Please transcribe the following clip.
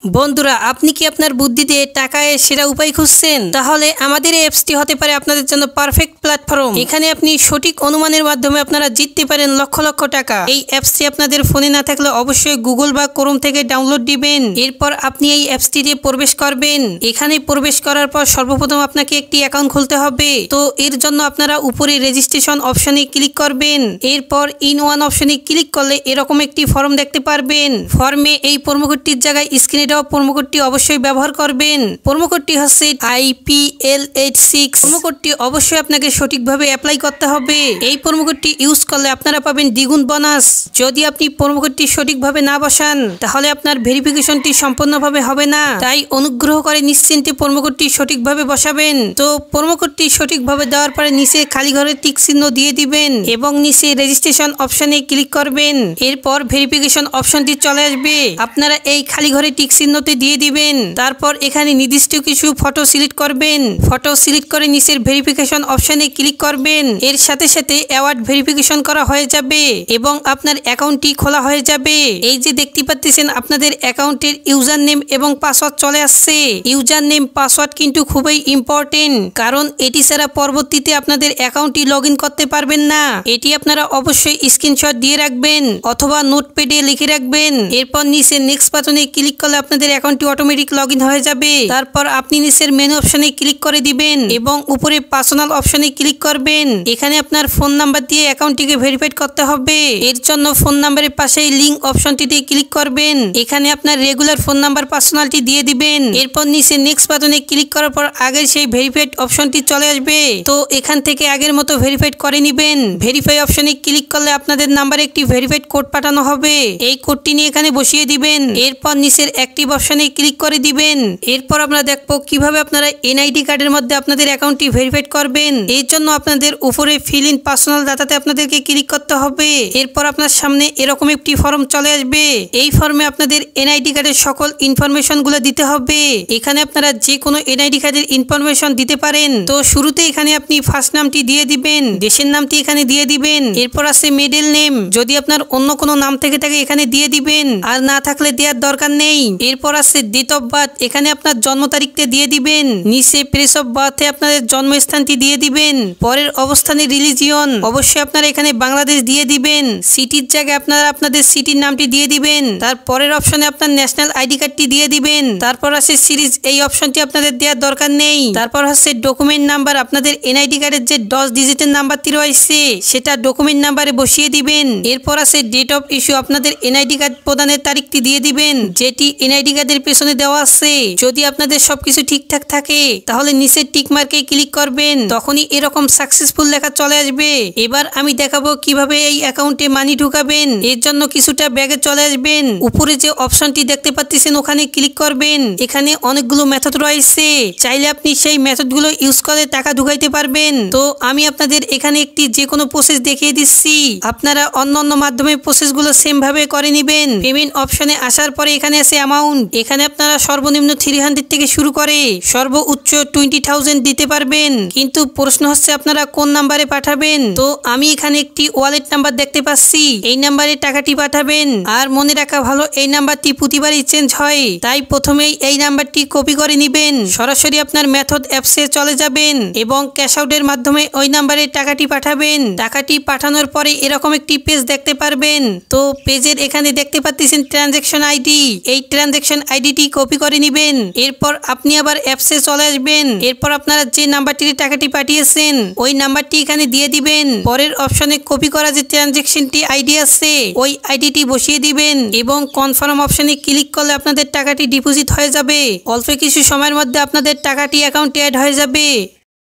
বন্ধুরা, আপনি কি আপনার বুদ্ধি দিয়ে টাকা আয়ের সেরা উপায় খুঁজছেন? তাহলে আমাদের এই অ্যাপসটি হতে পারে আপনাদের জন্য পারফেক্ট প্ল্যাটফর্ম। এখানে আপনি সঠিক অনুমানের মাধ্যমে আপনারা জিততে পারেন লক্ষ লক্ষ টাকা। এই অ্যাপসটি আপনাদের ফোনে না থাকলে অবশ্যই গুগল বা ক্রোম থেকে ডাউনলোড দিবেন। এরপর আপনি এই অ্যাপসটিতে প্রবেশ করবেন। এখানে প্রবেশ করার পর সর্বপ্রথম আপনাকে একটি অ্যাকাউন্ট খুলতে হবে। তো এর জন্য আপনারা উপরে রেজিস্ট্রেশন অপশনে ক্লিক করবেন। এরপর ইন ওয়ান অপশনে ক্লিক করলে এরকম একটি ফর্ম দেখতে পারবেন। ফর্মে এই প্রোমো কোডটির জায়গায় স্ক্রিনে প্রোমো কোডটি অবশ্যই ব্যবহার করবেন। প্রোমো কোডটি হচ্ছে IPL86। প্রোমো কোডটি অবশ্যই আপনাকে সঠিকভাবে অ্যাপ্লাই করতে হবে। এই প্রোমো কোডটি ইউজ করলে আপনারা পাবেন দ্বিগুণ বোনাস। যদি আপনি প্রোমো কোডটি সঠিকভাবে না বসান তাহলে আপনার ভেরিফিকেশনটি সম্পূর্ণভাবে হবে না। তাই অনুগ্রহ করে নিশ্চিন্তে প্রোমো কোডটি সঠিকভাবে বসাবেন। তো প্রোমো কোডটি সঠিকভাবে দেওয়ার পরে নিচে খালি ঘরের টিক চিহ্ন দিয়ে দিবেন এবং নিচে রেজিস্ট্রেশন অপশনে ক্লিক করবেন। এরপর ভেরিফিকেশন অপশনটি চলে আসবে। আপনারা এই খালি ঘরে টিক চিহ্নতে দিয়ে দিবেন। তারপর এখানে নির্দিষ্ট কিছু ফটো সিলেক্ট করবেন। ফটো সিলেক্ট করে নিচের ভেরিফিকেশন অপশনে ক্লিক করবেন। এর সাথে সাথে অ্যাওয়ার্ড ভেরিফিকেশন করা হয়ে যাবে এবং আপনার অ্যাকাউন্টটি খোলা হয়ে যাবে। এই যে দেখতে পাচ্ছেন আপনাদের অ্যাকাউন্টের ইউজার নেম এবং পাসওয়ার্ড চলে আসছে। ইউজার নেম পাসওয়ার্ড কিন্তু খুবই ইম্পর্টেন্ট, কারণ এটি ছাড়া পরবর্তীতে আপনাদের অ্যাকাউন্টটি লগ ইন করতে পারবেন না। এটি আপনারা অবশ্যই স্ক্রিনশট দিয়ে রাখবেন অথবা নোটপ্যাডে লিখে রাখবেন। এরপর নিচে নেক্সট বাটনে ক্লিক করলে আপনাদের অ্যাকাউন্টটি অটোমেটিক লগ ইন হয়ে যাবে। তারপর আপনি নিচের মেনু অপশনে ক্লিক করে দিবেন এবং উপরে পার্সোনাল অপশনে ক্লিক করবেন। এখানে আপনার ফোন নাম্বার দিয়ে অ্যাকাউন্টটিকে ভেরিফাইড করতে হবে। এর জন্য ফোন নাম্বারের পাশেই লিংক অপশনটিতে ক্লিক করবেন। এখানে আপনার রেগুলার ফোন নাম্বার পার্সোনালটি দিয়ে দিবেন। এরপর নিচে নেক্সট বাটনে ক্লিক করার পর আগের সেই ভেরিফাইড অপশনটি চলে আসবে। তো এখান থেকে আগের মতো ভেরিফাইড করে নেবেন। ভেরিফাই অপশনে ক্লিক করলে আপনাদের নাম্বারে একটি ভেরিফাইড কোড পাঠানো হবে। এই কোডটি নিয়ে এখানে বসিয়ে দিবেন। এরপর নিচের অ্যাক্টিভ অপশনে ক্লিক করে দিবেন। এরপর আমরা দেখবো কিভাবে আপনারা NID কার্ডের মধ্যে আপনাদের অ্যাকাউন্টটি ভেরিফাইড করবেন। এর জন্য আপনাদের উপরে ফিল ইন পার্সোনাল ডাটাতে আপনাদেরকে ক্লিক করতে হবে। এরপর আপনার সামনে এরকম একটি ফর্ম চলে আসবে। এই ফর্মে আপনাদের NID কার্ডের সকল ইনফরমেশন গুলো দিতে হবে। এখানে আপনারা যে কোনো NID কার্ডের ইনফরমেশন দিতে পারেন। তো শুরুতে এখানে আপনি ফার্স্ট নামটি দিয়ে দিবেন, দেশের নামটি এখানে দিয়ে দিবেন। এরপর আছে মিডল নেম, যদি আপনার অন্য কোনো নাম থেকে থাকে এখানে দিয়ে দিবেন, আর না থাকলে দেওয়ার দরকার নেই। এরপর আছে ডেট অফ বার্থ, এখানে আপনার জন্ম তারিখটা দিয়ে দিবেন। নিচে প্লেস অফ বার্থে আপনাদের জন্মস্থানটি দিয়ে দিবেন। পরের অবস্থানে রিলিজিয়ন, অবশ্যই আপনারা এখানে বাংলাদেশ দিয়ে দিবেন। সিটির জায়গায় আপনারা আপনাদের সিটির নামটি দিয়ে দিবেন। তার পরের অপশনে আপনার ন্যাশনাল ID কার্ডটি দিয়ে দিবেন। তারপর আছে সিরিজ, এই অপশনটি আপনাদের দেওয়ার দরকার নেই। তারপর হচ্ছে ডকুমেন্ট নাম্বার, আপনাদের NID কার্ডের যে 10 ডিজিটের নাম্বারটি রয়েছে সেটা ডকুমেন্ট নাম্বারে বসিয়ে দিবেন। এরপর আছে ডেট অফ ইস্যু, আপনাদের NID কার্ড প্রদানের তারিখটি দিয়ে দিবেন যেটি NID কার্ডের পেছনে দেওয়া আছে। যদি আপনাদের সবকিছু ঠিকঠাক থাকে তাহলে নিচের টিক মার্কে ক্লিক করবেন, তখনই এরকম সাকসেসফুল লেখা চলে আসবে। এবার আমি দেখাবো কিভাবে এই অ্যাকাউন্টে মানি ঢুকাবেন। এর জন্য কিছুটা ব্যাগে চলে আসবেন। উপরে যে অপশনটি দেখতে পাচ্ছেন ওখানে ক্লিক করবেন। এখানে অনেকগুলো মেথড রয়েছে, চাইলে আপনি সেই মেথডগুলো ইউজ করে টাকা ঢুকাইতে পারবেন। তো আমি আপনাদের এখানে একটি যে কোনো প্রসেস দেখিয়ে দিচ্ছি, আপনারা অন্য মাধ্যমে প্রসেসগুলো সেম ভাবে করে নেবেন। পেমেন্ট অপশনে আসার পরে এখানে আছে অ্যামাউন্ট, এখানে আপনারা সর্বনিম্ন 300 থেকে শুরু করে সর্বোচ্চ 20,000 দিতে পারবেন। কিন্তু প্রশ্ন হচ্ছে আপনারা কোন নাম্বারে পাঠাবেন। তো আমি এখানে একটি ওয়ালেট নাম্বার দেখতে পাচ্ছি, এই নাম্বারে টাকাটি পাঠাবেন। আর মনে রাখা ভালো, এই নাম্বারটি প্রতিবারই চেঞ্জ হয়, তাই প্রথমেই এই নাম্বারটি কপি করে নেবেন। সরাসরি আপনার মেথড অ্যাপসে চলে যাবেন এবং ক্যাশ আউটের মাধ্যমে ওই নাম্বারে টাকাটি পাঠাবেন। টাকাটি পাঠানোর পরে এরকম একটি পেজ দেখতে পারবেন। তো পেজের এখানে দেখতে পাচ্ছেন ট্রানজ্যাকশন ID, এই ট্রানজ্যাকশন আইডিটি কপি করে নেবেন। এরপর আপনি আবার অ্যাপসে চলে আসবেন। এরপর আপনারা যে নাম্বারটিতে টাকাটি পাঠিয়েছেন ওই নাম্বারটি এখানে দিয়ে দিবেন। পরের অপশনে কপি করা যে ট্রানজ্যাকশনটি ID আছে ওই আইডিটি বসিয়ে দিবেন এবং কনফার্ম অপশনে ক্লিক করলে আপনাদের টাকাটি ডিপোজিট হয়ে যাবে। অল্প কিছু সময়ের মধ্যে আপনাদের টাকাটি অ্যাকাউন্টে অ্যাড হয়ে যাবে।